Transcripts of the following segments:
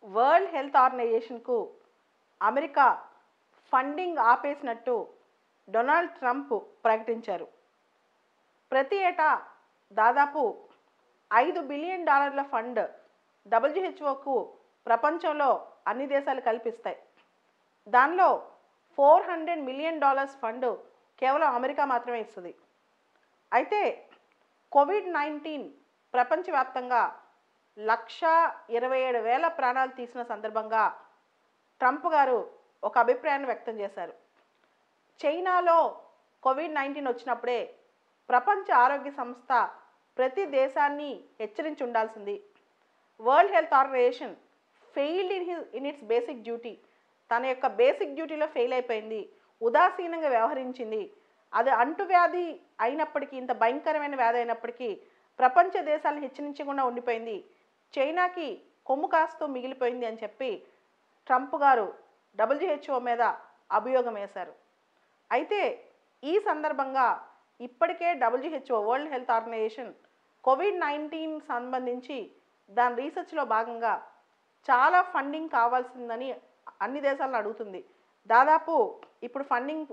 World health ఆర్గనైజేషన్కు America funding ఆపేసినట్టు Donald Trump ప్రకటించారు. ప్రతి ఏటా దాదాపు $5 బిలియన్ ఫండ్ డబ్ల్యూహెచ్ఓకు ప్రపంచంలో అన్ని దేశాలు కల్పిస్తాయి. దానిలో $400 మిలియన్ ఫండ్ కేవలం అమెరికా మాత్రమే ఇస్తుంది. అయితే కోవిడ్-19 ప్రపంచవ్యాప్తంగా 1,27,000 ప్రాణాలు తీసిన సందర్భంగా ట్రంప్ గారు ఒక అభిప్రాయాన్ని వ్యక్తం చేశారు. చైనాలో కోవిడ్-19 వచ్చినప్పుడే ప్రపంచ ఆరోగ్య సంస్థ ప్రతి దేశాన్ని హెచ్చరించి ఉండాల్సింది. World health organization failed in its basic duty, తన యొక్క బేసిక్ డ్యూటీలో ఫెయిల్ అయిపోయింది, ఉదాసీనంగా వ్యవహరించింది. అది అంటువ్యాధి అయినప్పటికీ, ఇంత భయంకరమైన వ్యాధి అయినప్పటికీ ప్రపంచ దేశాలను హెచ్చరించకుండా ఉండిపోయింది, చైనాకి కొమ్ము కాస్తూ మిగిలిపోయింది అని చెప్పి ట్రంప్ గారు డబ్ల్యూహెచ్ఓ మీద అభియోగం వేశారు. అయితే ఈ సందర్భంగా ఇప్పటికే డబ్ల్యూహెచ్ఓ వరల్డ్ హెల్త్ ఆర్గనైజేషన్ కోవిడ్-19 సంబంధించి దాని రీసెర్చ్లో భాగంగా చాలా ఫండింగ్ కావాల్సిందని అన్ని దేశాలను అడుగుతుంది. దాదాపు ఇప్పుడు ఫండింగ్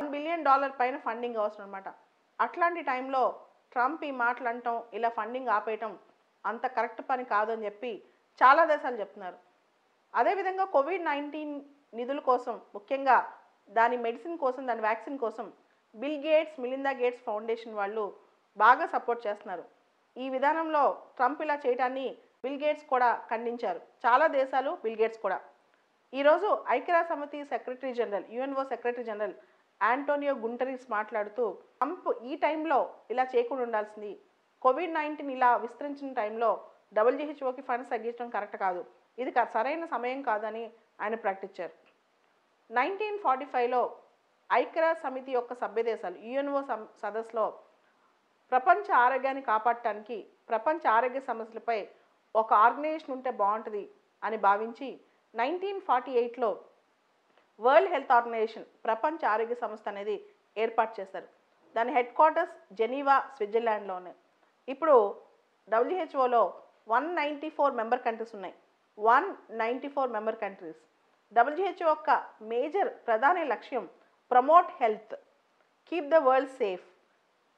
$1 బిలియన్ పైన ఫండింగ్ అవసరం అనమాట. అట్లాంటి టైంలో ట్రంప్ ఈ మాటలు అంటాం, ఇలా ఫండింగ్ ఆపేయటం అంత కరెక్ట్ పని కాదని చెప్పి చాలా దేశాలు చెప్తున్నారు. అదేవిధంగా కోవిడ్-19 నిధుల కోసం, ముఖ్యంగా దాని మెడిసిన్ కోసం, దాని వ్యాక్సిన్ కోసం bill gates, Melinda gates foundation వాళ్ళు బాగా సపోర్ట్ చేస్తున్నారు. ఈ విధానంలో ట్రంప్ ఇలా చేయడాన్ని బిల్ గేట్స్ కూడా ఖండించారు. చాలా దేశాలు, బిల్ గేట్స్ కూడా. ఈరోజు ఐక్యరాజ్య సమితి secretary general, UNO secretary general Antonio Guterres మాట్లాడుతూ ట్రంప్ ఈ టైంలో ఇలా చేయకుండా ఉండాల్సింది, కోవిడ్-19 ఇలా విస్తరించిన టైంలో డబ్ల్యూహెచ్ఓకి ఫండ్స్ తగ్గించడం కరెక్ట్ కాదు, ఇది సరైన సమయం కాదని ఆయన ప్రకటించారు. 1945లో ఐక్యరాజ్య సమితి యొక్క సభ్య దేశాలు యుఎన్ఓ సదస్సులో ప్రపంచ ఆరోగ్యాన్ని కాపాడటానికి, ప్రపంచ ఆరోగ్య సమస్యలపై ఒక ఆర్గనైజేషన్ ఉంటే బాగుంటుంది అని భావించి 1948లో వరల్డ్ హెల్త్ ఆర్గనైజేషన్, ప్రపంచ ఆరోగ్య సంస్థ అనేది ఏర్పాటు చేశారు. దాని హెడ్ క్వార్టర్స్ జెనీవా, స్విట్జర్లాండ్లో ఉన్నాయి. ఇప్పుడు డబ్ల్యూహెచ్ఓలో 194 మెంబర్ కంట్రీస్ ఉన్నాయి. 194 మెంబర్ కంట్రీస్. డబ్ల్యూహెచ్ఓ యొక్క మేజర్ ప్రధాన లక్ష్యం promote health, keep the world safe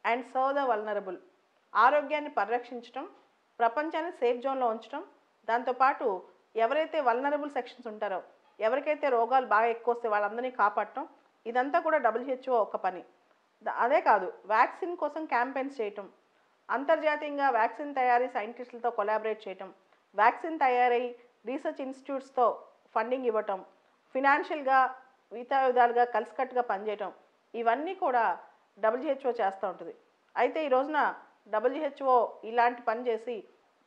and serve the vulnerable. ఆరోగ్యాన్ని పరిరక్షించడం, ప్రపంచాన్ని సేఫ్ జోన్లో ఉంచడం, దాంతోపాటు ఎవరైతే వల్నరబుల్ సెక్షన్స్ ఉంటారో, ఎవరికైతే రోగాలు బాగా ఎక్కువ వస్తే వాళ్ళందరినీ కాపాడటం, ఇదంతా కూడా డబ్ల్యూహెచ్ఓ ఒక పని. అదే కాదు, వ్యాక్సిన్ కోసం క్యాంపెయిన్స్ చేయటం, అంతర్జాతీయంగా వ్యాక్సిన్ తయారీ సైంటిస్టులతో కొలాబరేట్ చేయటం, వ్యాక్సిన్ తయారీ రీసెర్చ్ ఇన్స్టిట్యూట్స్తో ఫండింగ్ ఇవ్వటం, ఫినాన్షియల్గా మిగతా విధాలుగా కలిసికట్టుగా పనిచేయటం, ఇవన్నీ కూడా డబ్ల్యూహెచ్ఓ చేస్తూ ఉంటుంది. అయితే ఈ రోజున డబ్ల్యూహెచ్ఓ ఇలాంటి పని చేసి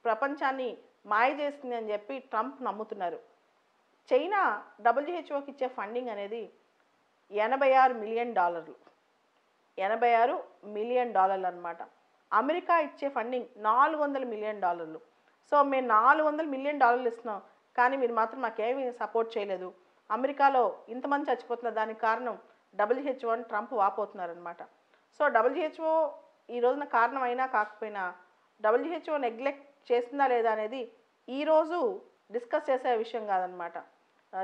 ప్రపంచాన్ని మాయ చేస్తుంది అని చెప్పి ట్రంప్ నమ్ముతున్నారు. చైనా డబ్ల్యూహెచ్ఓకి ఇచ్చే ఫండింగ్ అనేది $86 మిలియన్, $86 మిలియన్ అనమాట. అమెరికా ఇచ్చే ఫండింగ్ $400 మిలియన్. సో మేము $400 మిలియన్ ఇస్తున్నాం, కానీ మీరు మాత్రం మాకేమీ సపోర్ట్ చేయలేదు, అమెరికాలో ఇంతమంది చచ్చిపోతున్నారు, దానికి కారణం డబ్ల్యూహెచ్ఓ అని ట్రంప్ వాపోతున్నారనమాట. సో డబ్ల్యూహెచ్ఓ ఈ రోజున కారణం అయినా కాకపోయినా డబ్ల్యూహెచ్ఓ నెగ్లెక్ట్ చేస్తుందా లేదా అనేది ఈరోజు డిస్కస్ చేసే విషయం కాదనమాట.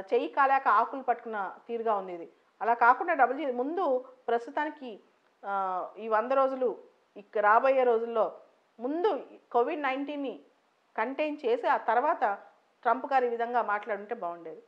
చెయ్యి కాలాక ఆకులు పట్టుకున్న తీరుగా ఉంది ఇది. అలా కాకుండా ముందు ప్రస్తుతానికి ఈ 100 రోజులు, రాబోయే రోజుల్లో ముందు కోవిడ్-19ని కంటైన్ చేసి ఆ తర్వాత ట్రంప్ గారు ఈ విధంగా మాట్లాడుంటే బాగుండేది.